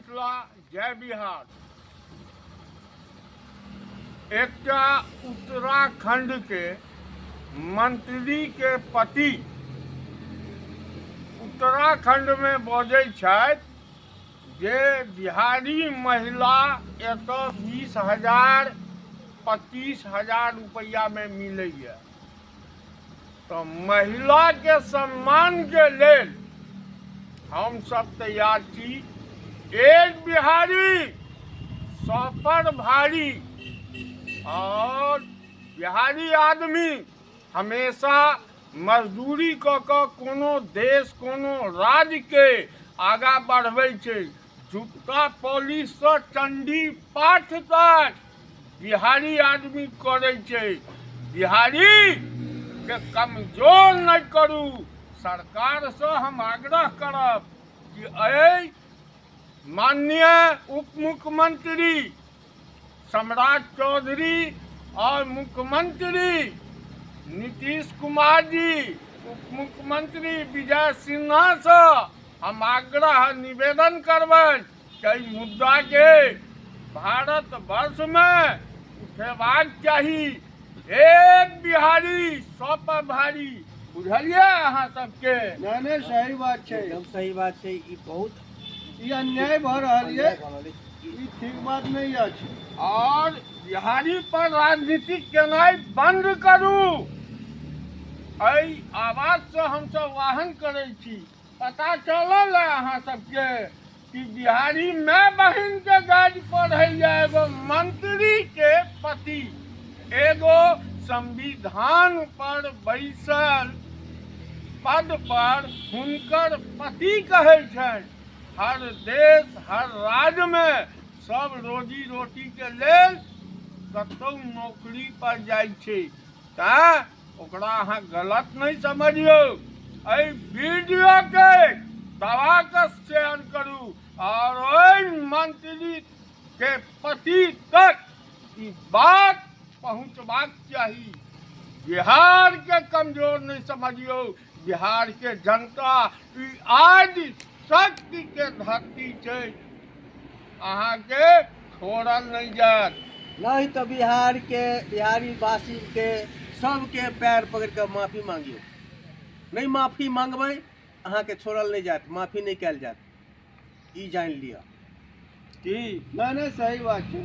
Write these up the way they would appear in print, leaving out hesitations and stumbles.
मिथिला जय बिहार। एकटा उत्तराखंड के मंत्री के पति उत्तराखंड में बजै छथि जे बिहारी महिला एतऽ 20,000 25,000 रुपया में मिलैए। तो महिला के सम्मान के लेल हम सब तैयार छी। एक बिहारी 100 पर भारी, और बिहारी आदमी हमेशा मजदूरी कऽ कऽ कोनो देश कोनो राज्य के आगा बढ़बै छै। जूता पॉलिश से चंडी पाठ तक बिहारी आदमी करे छै। बिहारी के कमजोर नहीं करू। सरकार से हम आग्रह करब कि माननीय उप मुख्यमंत्री सम्राट चौधरी और मुख्यमंत्री नीतीश कुमार जी, उप मुख्यमंत्री विजय सिन्हा से हम आग्रह निवेदन करबन कि मुद्दा के भारत वर्ष में उठेबाक चाहिए। एक बिहारी 100 पर भारी, बुझलिए अहाँ सबके? नहीं सही बात है, एकदम सही बात है। ई बहुत ये अन्याय भ रही है, ये ठीक बात नहीं है। और बिहारी पर राजनीति केनाई बंद करू। आवाज से हम सब वाहन करे छी। पता चलल है अहाँ सबके कि बिहारी माय बहन के गाड़ी पढ़े एगो मंत्री के पति, एगो संविधान पर बैसल पद पर हुनकर पति कहे छन। हर देश हर राज्य में सब रोजी रोटी के लेल कतौ नौकरी पर जाइ छै, ओकरा अहाँ गलत नहीं समझियो। वीडियो के दबा के शेयर करू और मंत्री के पति तक ई बात पहुंचबाक चाहिए। बिहार के कमजोर नहीं समझियो। बिहार के जनता ई आदि शक्ति के धरती छै, अहाँ के छोड़ल नहीं जात। नहीं तो बिहारी वासी के सबके पैर पकड़ के माफी मांगियो। नहीं माफी मांगबै अहाँ के छोड़ल नहीं जात, माफी नहीं कैल जात, ई जान लिया। की नहीं सही बात है।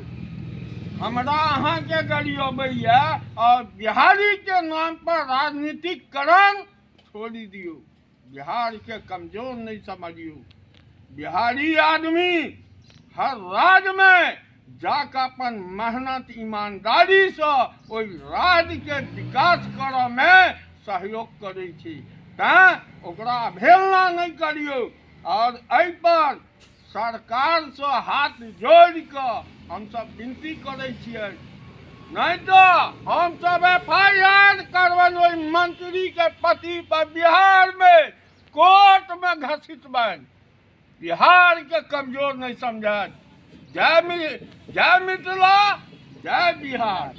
हमरा अहाँ के गरियबैया और बिहारी के नाम पर राजनीतिकरण छोड़ी दियो। बिहार के कमजोर नहीं समझियो। बिहारी आदमी हर राज्य में जाकर अपन मेहनत ईमानदारी से ओई राज्य के विकास करऽ में सहयोग करे छी। ओकरा अवहेलना नहीं करियो। और एहि पर सरकार से हाथ जोड़ कर हम सब विनती करे छियै, नहीं तो हम सब FIR करबन ओई मंत्री के पति पर। बिहार में कोर्ट में घसीटबन। बिहार के कमजोर नहीं समझत। जय मिथिला जय बिहार।